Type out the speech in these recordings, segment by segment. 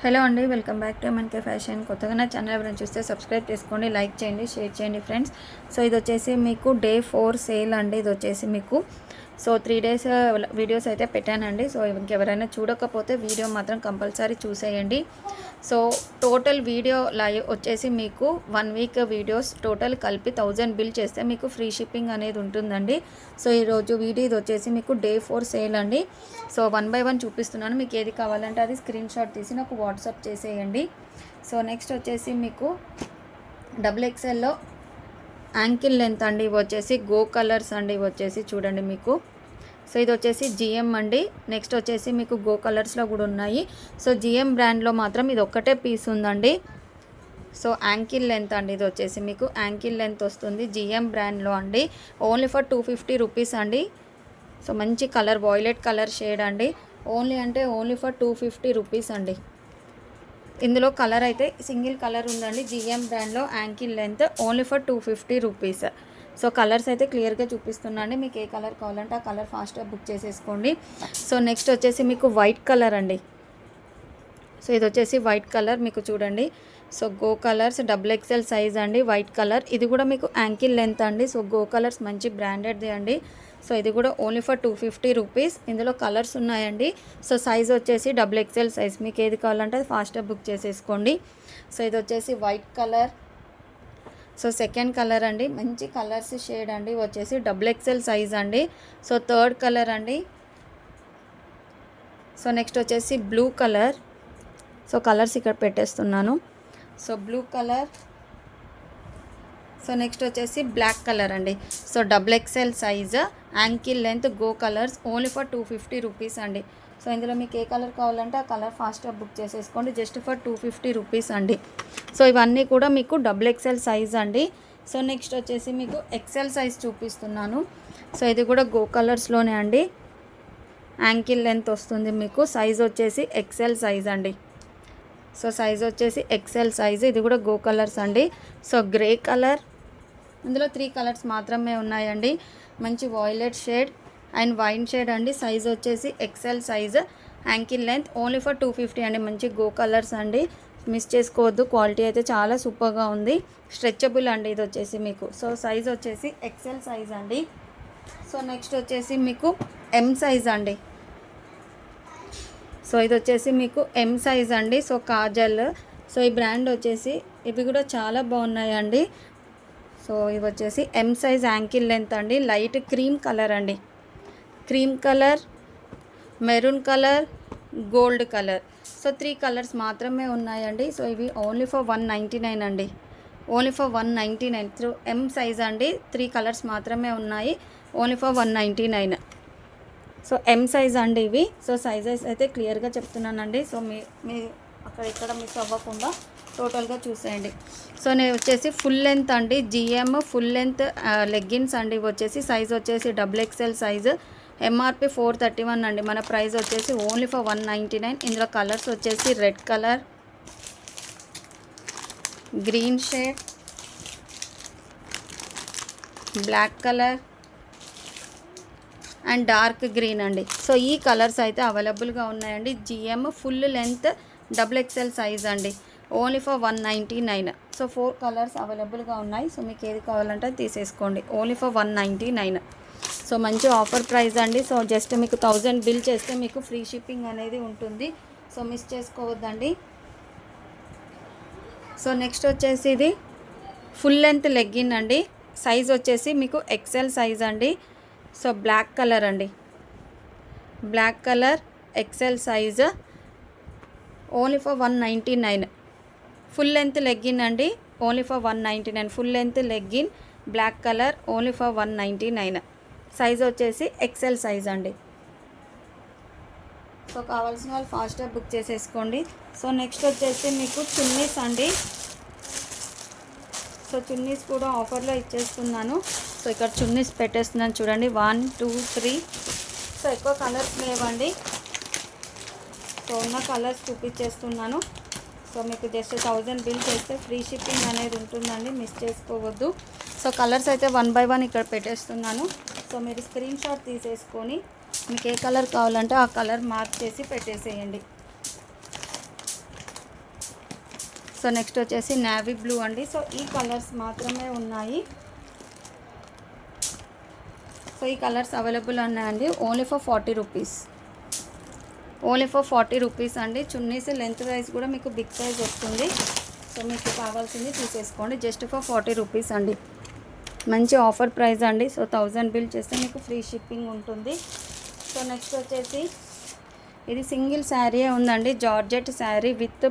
Hello అండి, welcome back to MNK fashion. కొత్తగా నా ఛానల్ ఎవరైనా చూస్తే సబ్స్క్రైబ్ చేసుకోండి, లైక్ చేయండి, షేర్ చేయండి ఫ్రెండ్స్. సో ఇది వచ్చేసి మీకు డే 4 సేల్ అండి. ఇది వచ్చేసి మీకు 3 డేస్ వీడియోస్ అయితే పెట్టానండి. సో ఇంకెవరైనా చూడకపోతే వీడియో మాత్రం కంపల్సరీ చూసేయండి. సో టోటల్ వీడియో లైవ్ వచ్చేసి మీకు 1 వీక్ వీడియోస్ టోటల్ కలిపి 1000 బిల్ చేస్తే మీకు ఫ్రీ షిప్పింగ్ అనేది ఉంటుందండి. సో ఈరోజు వీడియో ఇది వచ్చేసి మీకు డే 4 సేల్ అండి. సో 1 బై 1 చూపిస్తున్నాను. మీకు ఏది కావాలంటే అది స్క్రీన్ షాట్ తీసి నాకు వాట్సాప్ చేసేయండి. సో నెక్స్ట్ వచ్చేసి మీకు XXLలో యాంకిల్ లెంత్ అండి. ఇవి వచ్చేసి గో కలర్స్ అండి. ఇవి వచ్చేసి చూడండి మీకు. సో ఇది వచ్చేసి GM అండి. నెక్స్ట్ వచ్చేసి మీకు గో కలర్స్లో కూడా ఉన్నాయి. సో GM బ్రాండ్లో మాత్రం ఇది ఒక్కటే పీస్ ఉందండి. సో యాంకిల్ లెంత్ అండి. ఇది వచ్చేసి మీకు యాంకిల్ లెంత్ వస్తుంది GM బ్రాండ్లో అండి. ఓన్లీ ఫర్ 250 రూపీస్ అండి. సో మంచి కలర్ వాయిలెట్ కలర్ షేడ్ అండి. ఓన్లీ ఫర్ 250 రూపీస్ అండి. ఇందులో కలర్ అయితే సింగిల్ కలర్ ఉందండి. GM బ్రాండ్లో ankle length only for 250 rupees. So colours అయితే క్లియర్గా చూపిస్తున్నాండి. మీకు ఏ కలర్ కావాలంటే ఆ కలర్ ఫాస్ట్గా బుక్ చేసేసుకోండి. సో నెక్స్ట్ వచ్చేసి మీకు వైట్ కలర్ అండి. సో ఇది వచ్చేసి వైట్ కలర్ మీకు చూడండి. So go colours XXL size అండి. వైట్ కలర్ ఇది కూడా మీకు యాంకిల్ లెంత్ అండి. సో గో కలర్స్ మంచి బ్రాండెడ్ది అండి. సో ఇది కూడా ఓన్లీ ఫర్ 250 రూపీస్. ఇందులో కలర్స్ ఉన్నాయండి. సో సైజ్ వచ్చేసి XXL సైజ్. మీకు ఏది కావాలంటే అది ఫాస్ట్గా బుక్ చేసేసుకోండి. సో ఇది వచ్చేసి white colour. So second colour అండి. మంచి కలర్స్ షేడ్ అండి. వచ్చేసి XXL సైజ్ అండి. సో థర్డ్ కలర్ అండి. సో నెక్స్ట్ వచ్చేసి బ్లూ కలర్. సో కలర్స్ ఇక్కడ పెట్టేస్తున్నాను. So blue colour. So next వచ్చేసి బ్లాక్ కలర్ అండి. So XXL size ankle length go colours only for 250 rupees అండి. సో ఇందులో మీకు ఏ కలర్ కావాలంటే ఆ కలర్ ఫాస్ట్గా బుక్ చేసేసుకోండి. జస్ట్ ఫర్ 250 రూపీస్ అండి. సో ఇవన్నీ కూడా మీకు XXL సైజ్ అండి. సో నెక్స్ట్ వచ్చేసి మీకు XL సైజ్ చూపిస్తున్నాను. సో ఇది కూడా గో కలర్స్లోనే అండి. యాంకిల్ లెంత్ వస్తుంది మీకు. సైజ్ వచ్చేసి XL సైజ్ అండి. సో సైజ్ వచ్చేసి XL సైజ్. ఇది కూడా గో కలర్స్ అండి. So grey colour. ఇందులో 3 కలర్స్ మాత్రమే ఉన్నాయండి. మంచి violet shade and wine shade అండి. సైజ్ వచ్చేసి XL size. Ankle length only for 250 అండి. మంచి గో కలర్స్ అండి. మిస్ చేసుకోవద్దు. క్వాలిటీ అయితే చాలా సూపర్గా ఉంది. స్ట్రెచబుల్ అండి ఇది వచ్చేసి మీకు. సో సైజ్ వచ్చేసి XL సైజ్ అండి. సో నెక్స్ట్ వచ్చేసి మీకు M సైజ్ అండి. సో ఇది వచ్చేసి మీకు M సైజ్ అండి. సో కాజల్. సో ఈ బ్రాండ్ వచ్చేసి ఇవి కూడా చాలా బాగున్నాయండి. సో ఇవి వచ్చేసి M సైజ్ యాంకిల్ లెంత్ అండి. లైట్ క్రీమ్ కలర్ అండి. Cream colour, maroon colour, gold colour. So 3 colours మాత్రమే ఉన్నాయండి. సో ఇవి ఓన్లీ ఫర్ 199 అండి. Only for 199. Through M size అండి. 3 కలర్స్ మాత్రమే ఉన్నాయి. Only for 199. So M size అండి ఇవి. సో సైజెస్ అయితే క్లియర్గా చెప్తున్నానండి. సో మీ అక్కడ ఇక్కడ మిస్ అవ్వకుండా టోటల్గా చూసేయండి. సో నేను వచ్చేసి ఫుల్ లెంత్ అండి. GM ఫుల్ లెంత్ లెగ్గిన్స్ అండి. ఇవి వచ్చేసి సైజ్ వచ్చేసి XXL సైజు. MRP 431 అండి. మన ప్రైస్ వచ్చేసి ఓన్లీ ఫర్ 199. ఇందులో కలర్స్ వచ్చేసి red colour, green shade, black colour and dark green అండి. సో ఈ కలర్స్ అయితే అవైలబుల్గా ఉన్నాయండి. GM full length XXL size అండి. Only for 199. సో 4 కలర్స్ అవైలబుల్గా ఉన్నాయి. సో మీకు ఏది కావాలంటే తీసేసుకోండి. Only for 199. సో మంచి ఆఫర్ ప్రైస్ అండి. సో జస్ట్ మీకు 1000 బిల్ చేస్తే మీకు ఫ్రీ షిప్పింగ్ అనేది ఉంటుంది. సో మిస్ చేసుకోవద్దండి. సో నెక్స్ట్ వచ్చేసి ఇది ఫుల్ లెంత్ లెగ్గిన్ అండి. సైజ్ వచ్చేసి మీకు XL సైజ్ అండి. సో బ్లాక్ కలర్ అండి. Black colour XL size only for 199. Full length legging అండి. Only for 199. Full length legging black colour only for 199. Size వచ్చేసి XL సైజ్ అండి. సో కావాల్సిన వాళ్ళు ఫాస్ట్గా బుక్ చేసేసుకోండి. సో నెక్స్ట్ వచ్చేసి మీకు చున్నీస్ అండి. సో చున్నీస్ కూడా ఆఫర్లో ఇచ్చేస్తున్నాను. సో ఇక్కడ చున్నీస్ పెట్టేస్తున్నాను చూడండి. 1 2 3. సో ఎక్కువ కలర్స్ లేవండి. సో ఉన్న కలర్స్ చూపించేస్తున్నాను. సో మీకు జస్ట్ 1000 బిల్ చేస్తే ఫ్రీ షిప్పింగ్ అనేది ఉంటుందండి. మిస్ చేసుకోవద్దు. సో కలర్స్ అయితే 1 బై 1 ఇక్కడ పెట్టేస్తున్నాను. సో మీరు స్క్రీన్ షాట్ తీసేసుకొని మీకు ఏ కలర్ కావాలంటే ఆ కలర్ మార్క్ చేసి పెట్టేసేయండి. సో నెక్స్ట్ వచ్చేసి నేవీ బ్లూ అండి. సో ఈ కలర్స్ మాత్రమే ఉన్నాయి. సో ఈ కలర్స్ అవైలబుల్ ఉన్నాయండి. Only for 40 rupees. Only for 40 rupees అండి. చున్నీస్ లెంత్ వైజ్ కూడా మీకు బిగ్ సైజ్ వస్తుంది. సో మీకు కావాల్సింది తీసేసుకోండి. జస్ట్ ఫర్ 40 రూపీస్ అండి. మంచి ఆఫర్ ప్రైస్ అండి. సో 1000 బిల్ చేస్తే మీకు ఫ్రీ షిప్పింగ్ ఉంటుంది. సో నెక్స్ట్ వచ్చేసి ఇది సింగిల్ శారీ ఉందండి. Georgette sari with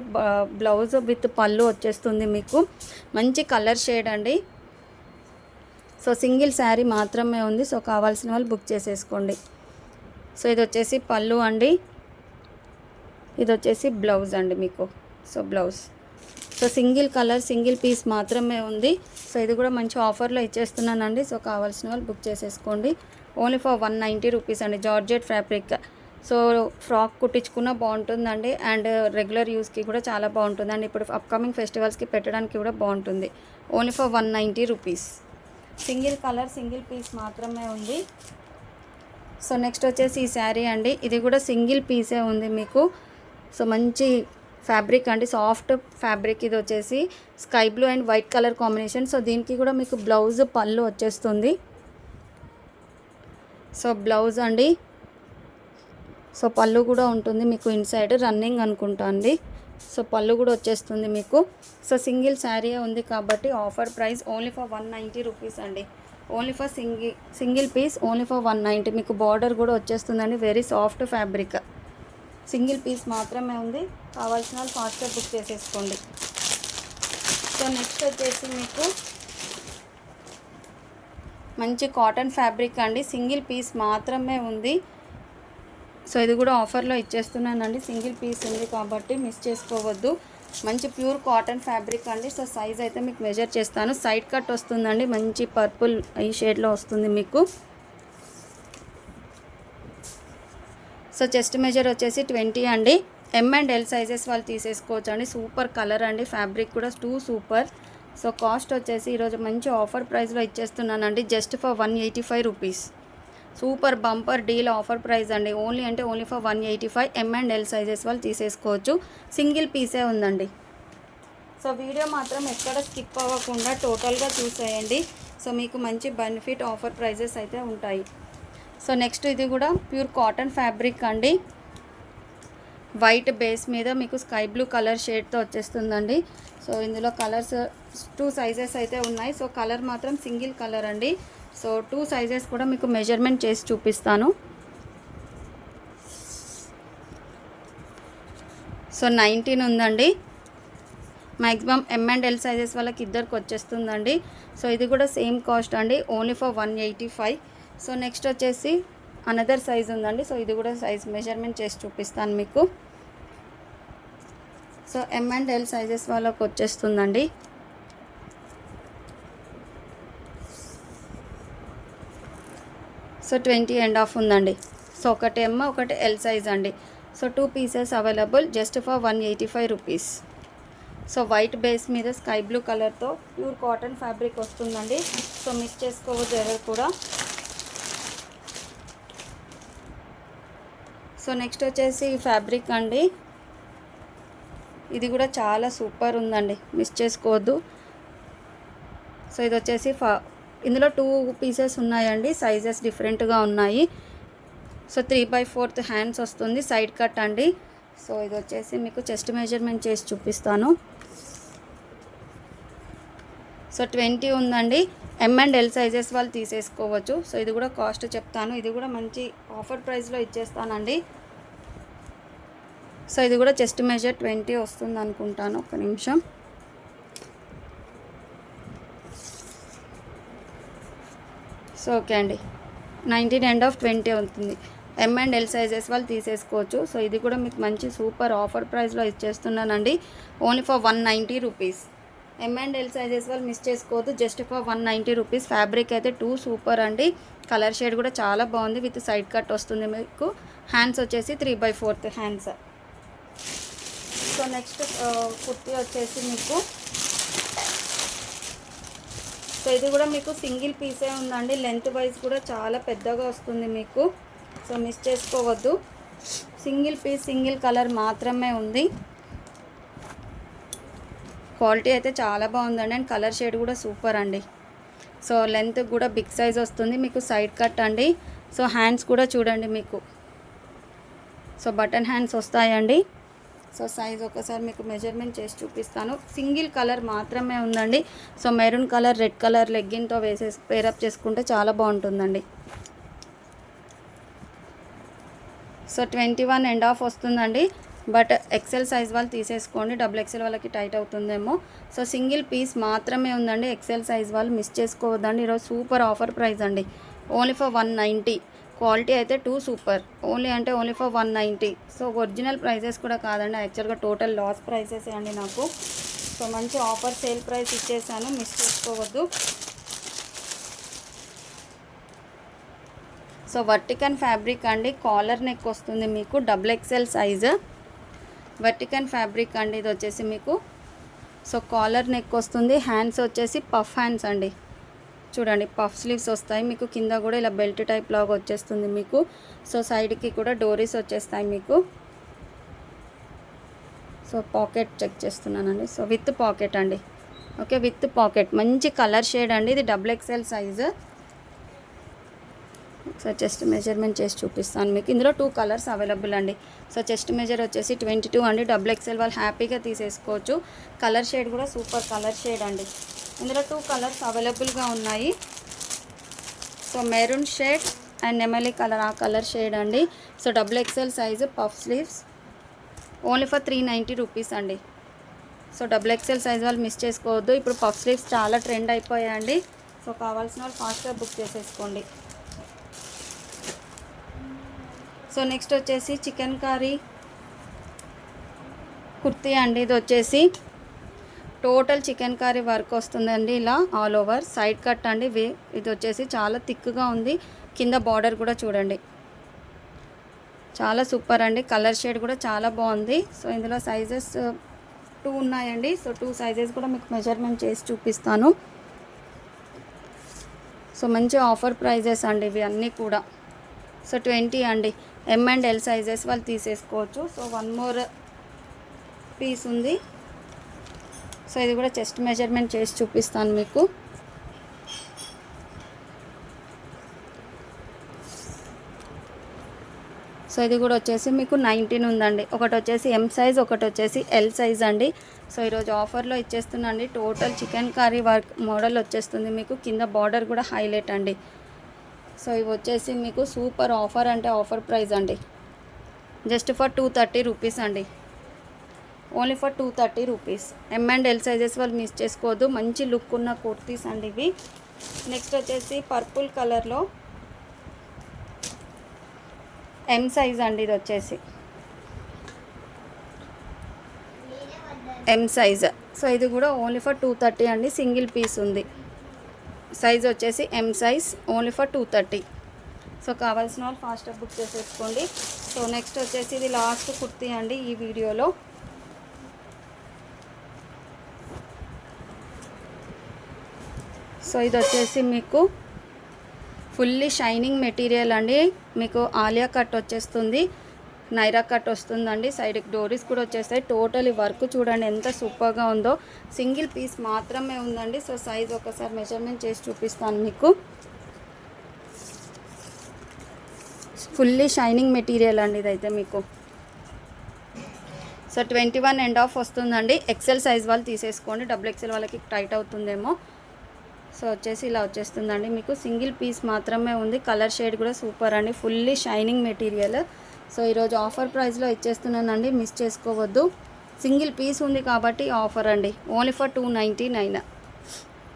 blouse with పళ్ళు వచ్చేస్తుంది మీకు. మంచి కలర్ షేడ్ అండి. సో సింగిల్ శారీ మాత్రమే ఉంది. సో కావాల్సిన వాళ్ళు బుక్ చేసేసుకోండి. సో ఇది వచ్చేసి పళ్ళు అండి. ఇది వచ్చేసి బ్లౌజ్ అండి మీకు. So blouse. So single colour single piece మాత్రమే ఉంది. సో ఇది కూడా మంచి ఆఫర్లో ఇచ్చేస్తున్నానండి. సో కావాల్సిన వాళ్ళు బుక్ చేసేసుకోండి. ఓన్లీ ఫర్ 190 రూపీస్ అండి. Georgette fabric. సో ఫ్రాక్ కుట్టించుకున్న బాగుంటుందండి. అండ్ రెగ్యులర్ యూస్కి కూడా చాలా బాగుంటుందండి. ఇప్పుడు అప్కమింగ్ ఫెస్టివల్స్కి పెట్టడానికి కూడా బాగుంటుంది. Only for 190 rupees. Single colour single piece మాత్రమే ఉంది. సో నెక్స్ట్ వచ్చేసి ఈ శారీ అండి. ఇది కూడా సింగిల్ పీసే ఉంది మీకు. సో మంచి ఫ్యాబ్రిక్ అండి. Soft fabric. ఇది వచ్చేసి sky blue and white colour combination. So దీనికి కూడా మీకు బ్లౌజ్ పళ్ళు వచ్చేస్తుంది. సో బ్లౌజ్ అండి. సో పళ్ళు కూడా ఉంటుంది మీకు. ఇన్సైడ్ రన్నింగ్ అనుకుంటా అండి. సో పళ్ళు కూడా వచ్చేస్తుంది మీకు. సో సింగిల్ శారీ ఉంది కాబట్టి offer price only for 190 rupees అండి. Only for single piece only for 190. మీకు బార్డర్ కూడా వచ్చేస్తుందండి. Very soft fabric. Single piece మాత్రమే ఉంది. కావాల్సిన వాళ్ళు ఫాస్ట్గా బుక్ చేసేసుకోండి. సో నెక్స్ట్ వచ్చేసి మీకు మంచి కాటన్ ఫ్యాబ్రిక్ అండి. సింగిల్ పీస్ మాత్రమే ఉంది. సో ఇది కూడా ఆఫర్లో ఇచ్చేస్తున్నానండి. సింగిల్ పీస్ ఉంది కాబట్టి మిస్ చేసుకోవద్దు. మంచి ప్యూర్ కాటన్ ఫ్యాబ్రిక్ అండి. సో సైజ్ అయితే మీకు మెజర్ చేస్తాను. సైడ్ కట్ వస్తుందండి. మంచి పర్పుల్ ఈ షేడ్లో వస్తుంది మీకు. సో చెస్ట్ మెజర్ వచ్చేసి 20 అండి. ఎమ్ అండ్ ఎల్ సైజెస్ వాళ్ళు తీసేసుకోవచ్చు అండి. సూపర్ కలర్ అండి. ఫ్యాబ్రిక్ కూడా సూపర్. సో కాస్ట్ వచ్చేసి ఈరోజు మంచి ఆఫర్ ప్రైస్లో ఇచ్చేస్తున్నానండి. Just for 185 rupees. Super bumper deal offer price అండి. Only for 185. M and L sizes వాళ్ళు తీసేసుకోవచ్చు. సింగిల్ పీసే ఉందండి. సో వీడియో మాత్రం ఎక్కడ స్కిప్ అవ్వకుండా టోటల్గా చూసేయండి. సో మీకు మంచి బెనిఫిట్ ఆఫర్ ప్రైజెస్ అయితే ఉంటాయి. సో నెక్స్ట్ ఇది కూడా ప్యూర్ కాటన్ ఫ్యాబ్రిక్ అండి. వైట్ బేస్ మీద మీకు స్కై బ్లూ కలర్ షేడ్తో వచ్చేస్తుందండి. సో ఇందులో కలర్స్ 2 సైజెస్ అయితే ఉన్నాయి. సో కలర్ మాత్రం సింగిల్ కలర్ అండి. సో 2 సైజెస్ కూడా మీకు మెజర్మెంట్ చేసి చూపిస్తాను. సో 19 ఉందండి. Maximum M and L sizes వాళ్ళకి ఇద్దరికి వచ్చేస్తుందండి. సో ఇది కూడా సేమ్ కాస్ట్ అండి. Only for 185. సో నెక్స్ట్ వచ్చేసి అనదర్ సైజ్ ఉందండి. సో ఇది కూడా సైజ్ మెజర్మెంట్ చేసి చూపిస్తాను మీకు. So M and L sizes వాళ్ళకి వచ్చేస్తుందండి. సో 20.5 ఉందండి. సో ఒకటి ఎమ్ ఒకటి ఎల్ సైజ్ అండి. So 2 pieces available. Just for 185 rupees. So white base మీద స్కై బ్లూ కలర్తో ప్యూర్ కాటన్ ఫ్యాబ్రిక్ వస్తుందండి. సో మిస్ చేసుకోవద్దు ఎవరు కూడా. సో నెక్స్ట్ వచ్చేసి ఫ్యాబ్రిక్ అండి. ఇది కూడా చాలా సూపర్ ఉందండి. మిస్ చేసుకోవద్దు. సో ఇది వచ్చేసి ఇందులో 2 పీసెస్ ఉన్నాయండి. సైజెస్ డిఫరెంట్గా ఉన్నాయి. సో 3/4 హ్యాండ్స్ వస్తుంది. సైడ్ కట్ అండి. సో ఇది వచ్చేసి మీకు చెస్ట్ మెజర్మెంట్ చేసి చూపిస్తాను. సో 20 ఉందండి. ఎమ్ అండ్ ఎల్ సైజెస్ వాళ్ళు తీసేసుకోవచ్చు. సో ఇది కూడా కాస్ట్ చెప్తాను. ఇది కూడా మంచి ఆఫర్ ప్రైస్లో ఇచ్చేస్తానండి. సో ఇది కూడా చెస్ట్ మెజర్ 20 వస్తుంది అనుకుంటాను. ఒక నిమిషం. సో ఓకే అండి. 19.5 అవుతుంది. ఎమ్ అండ్ ఎల్ సైజెస్ వాళ్ళు తీసేసుకోవచ్చు. సో ఇది కూడా మీకు మంచి సూపర్ ఆఫర్ ప్రైస్లో ఇచ్చేస్తున్నానండి. Only for 190 rupees. M and L sizes వాళ్ళు మిస్ చేసుకోవద్దు. Just for 190 rupees. ఫ్యాబ్రిక్ అయితే సూపర్ అండి. కలర్ షేడ్ కూడా చాలా బాగుంది. విత్ సైడ్ కట్ వస్తుంది మీకు. హ్యాండ్స్ వచ్చేసి 3/4 హ్యాండ్స్. సో నెక్స్ట్ కుర్తీ వచ్చేసి మీకు సో ఇది కూడా మీకు సింగిల్ పీసే ఉందండి. లెంత్ వైజ్ కూడా చాలా పెద్దగా వస్తుంది మీకు. సో మిస్ చేసుకోవద్దు. సింగిల్ పీస్ సింగిల్ కలర్ మాత్రమే ఉంది. క్వాలిటీ అయితే చాలా బాగుందండి అండ్ కలర్ షేడ్ కూడా సూపర్ అండి. సో లెంత్ కూడా బిగ్ సైజ్ వస్తుంది మీకు, సైడ్ కట్ అండి. సో హ్యాండ్స్ కూడా చూడండి మీకు, సో బటన్ హ్యాండ్స్ వస్తాయండి. సో సైజ్ ఒకసారి మీకు మెజర్మెంట్ చేసి చూపిస్తాను. సింగిల్ కలర్ మాత్రమే ఉందండి. So maroon colour, red colour లెగ్గిన్తో పేరప్ చేసుకుంటే చాలా బాగుంటుందండి. సో 21.5 వస్తుందండి. బట్ ఎక్సెల్ సైజ్ వాళ్ళు తీసేసుకోండి, డబుల్ ఎక్సెల్ వాళ్ళకి టైట్ అవుతుందేమో. సో సింగిల్ పీస్ మాత్రమే ఉందండి, ఎక్సెల్ సైజ్ వాళ్ళు మిస్ చేసుకోవద్దండి. ఈరోజు సూపర్ ఆఫర్ ప్రైస్ అండి, ఓన్లీ ఫర్ 190. క్వాలిటీ అయితే super, only for 190. So original prices కూడా కాదండి, యాక్చువల్గా టోటల్ లాస్ ప్రైసెస్ అండి నాకు. సో మంచి ఆఫర్ సేల్ ప్రైస్ ఇచ్చేసాను, మిస్ చేసుకోవద్దు. సో వర్టికన్ ఫ్యాబ్రిక్ అండి, కాలర్ నెక్ వస్తుంది మీకు, డబుల్ ఎక్సెల్ సైజు వర్టికన్ ఫ్యాబ్రిక్ అండి ఇది వచ్చేసి మీకు. సో కాలర్ నెక్ వస్తుంది, హ్యాండ్స్ వచ్చేసి పఫ్ హ్యాండ్స్ అండి. చూడండి పఫ్ స్లీవ్స్ వస్తాయి మీకు, కింద కూడా ఇలా బెల్ట్ టైప్ లాగా వచ్చేస్తుంది మీకు. సో సైడ్కి కూడా డోరీస్ వచ్చేస్తాయి మీకు. సో పాకెట్ చెక్ చేస్తున్నానండి. సో విత్ పాకెట్ అండి, ఓకే విత్ పాకెట్. మంచి కలర్ షేడ్ అండి, ఇది double XL size. So chest measurement చేసి చూపిస్తాను మీకు. ఇందులో 2 కలర్స్ అవైలబుల్ అండి. సో చెస్ట్ మెజర్ వచ్చేసి 22 అండి. డబుల్ ఎక్సెల్ వాళ్ళు హ్యాపీగా తీసేసుకోవచ్చు. కలర్ షేడ్ కూడా సూపర్ కలర్ షేడ్ అండి. ఇందులో 2 కలర్స్ అవైలబుల్గా ఉన్నాయి. సో మెరూన్ షేడ్ అండ్ నెమలి కలర్, ఆ కలర్ షేడ్ అండి. So double XL size, puff sleeves, only for 390 rupees అండి. సో డబుల్ ఎక్సెల్ సైజ్ వాళ్ళు మిస్ చేసుకోవద్దు. ఇప్పుడు పఫ్ స్లీవ్స్ చాలా ట్రెండ్ అయిపోయాయండి. సో కావాల్సిన వాళ్ళు ఫాస్ట్గా బుక్ చేసేసుకోండి. సో నెక్స్ట్ వచ్చేసి చికెన్ కర్రీ కుర్తీ అండి. ఇది వచ్చేసి టోటల్ చికెన్ కర్రీ వర్క్ వస్తుందండి, ఇలా ఆల్ ఓవర్. సైడ్ కట్ అండి, ఇది వచ్చేసి చాలా థిక్గా ఉంది. కింద బార్డర్ కూడా చూడండి, చాలా సూపర్ అండి. కలర్ షేడ్ కూడా చాలా బాగుంది. సో ఇందులో సైజెస్ 2 ఉన్నాయండి. సో 2 సైజెస్ కూడా మీకు మెజర్మెంట్ చేసి చూపిస్తాను. సో మంచి ఆఫర్ ప్రైజెస్ అండి ఇవి అన్నీ కూడా. సో 20 అండి, M అండ్ L సైజెస్ వాళ్ళు తీసేసుకోవచ్చు. సో 1 మోర్ పీస్ ఉంది. సో ఇది కూడా చెస్ట్ మెజర్మెంట్ చేసి చూపిస్తాను మీకు. సో ఇది కూడా వచ్చేసి మీకు 19 ఉందండి. ఒకటి వచ్చేసి M సైజ్, ఒకటి వచ్చేసి L సైజ్ అండి. సో ఈరోజు ఆఫర్లో ఇచ్చేస్తున్నాండి. Total chicken curry work model వచ్చేస్తుంది మీకు, కింద బార్డర్ కూడా హైలైట్ అండి. సో ఇవి వచ్చేసి మీకు సూపర్ ఆఫర్ అంటే ఆఫర్ ప్రైస్ అండి, జస్ట్ ఫర్ 230 రూపీస్ అండి, only for 230 rupees. M and L sizes వాళ్ళు మిస్ చేసుకోవద్దు. మంచి లుక్ ఉన్న కుర్తీస్ అండి ఇవి. నెక్స్ట్ వచ్చేసి పర్పుల్ కలర్లో M సైజ్ అండి, ఇది వచ్చేసి M సైజ్. సో ఇది కూడా ఓన్లీ ఫర్ 230 అండి, సింగిల్ పీస్ ఉంది. సైజ్ వచ్చేసి M size, only for 230. So కావాల్సిన వాళ్ళు ఫాస్ట్గా బుక్ చేసేసుకోండి. సో నెక్స్ట్ వచ్చేసి ఇది లాస్ట్ కుర్తీ అండి ఈ వీడియోలో. సో ఇది వచ్చేసి మీకు ఫుల్లీ షైనింగ్ మెటీరియల్ అండి, మీకు ఆలియా కట్ వచ్చేస్తుంది, నైరా కట్ వస్తుందండి. సైడ్కి డోరీస్ కూడా వచ్చేస్తాయి. టోటల్ వర్క్ చూడండి ఎంత సూపర్గా ఉందో. సింగిల్ పీస్ మాత్రమే ఉందండి. సో సైజ్ ఒకసారి మెజర్మెంట్ చేసి చూపిస్తాను మీకు. ఫుల్లీ షైనింగ్ మెటీరియల్ అండి ఇదైతే మీకు. సో 21.5 వస్తుందండి. ఎక్సెల్ సైజ్ వాళ్ళు తీసేసుకోండి, డబుల్ ఎక్సెల్ వాళ్ళకి టైట్ అవుతుందేమో. సో వచ్చేసి ఇలా వచ్చేస్తుందండి మీకు, సింగిల్ పీస్ మాత్రమే ఉంది. కలర్ షేడ్ కూడా సూపర్ అండి, ఫుల్లీ షైనింగ్ మెటీరియల్. సో ఈరోజు ఆఫర్ ప్రైస్లో ఇచ్చేస్తున్నానండి, మిస్ చేసుకోవద్దు. సింగిల్ పీస్ ఉంది కాబట్టి ఆఫర్ అండి, ఓన్లీ ఫర్ 299.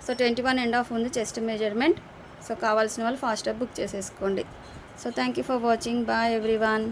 సో 21.5 ఉంది చెస్ట్ మెజర్మెంట్. సో కావాల్సిన వాళ్ళు ఫాస్ట్గా బుక్ చేసేసుకోండి. So thank you for watching, bye everyone.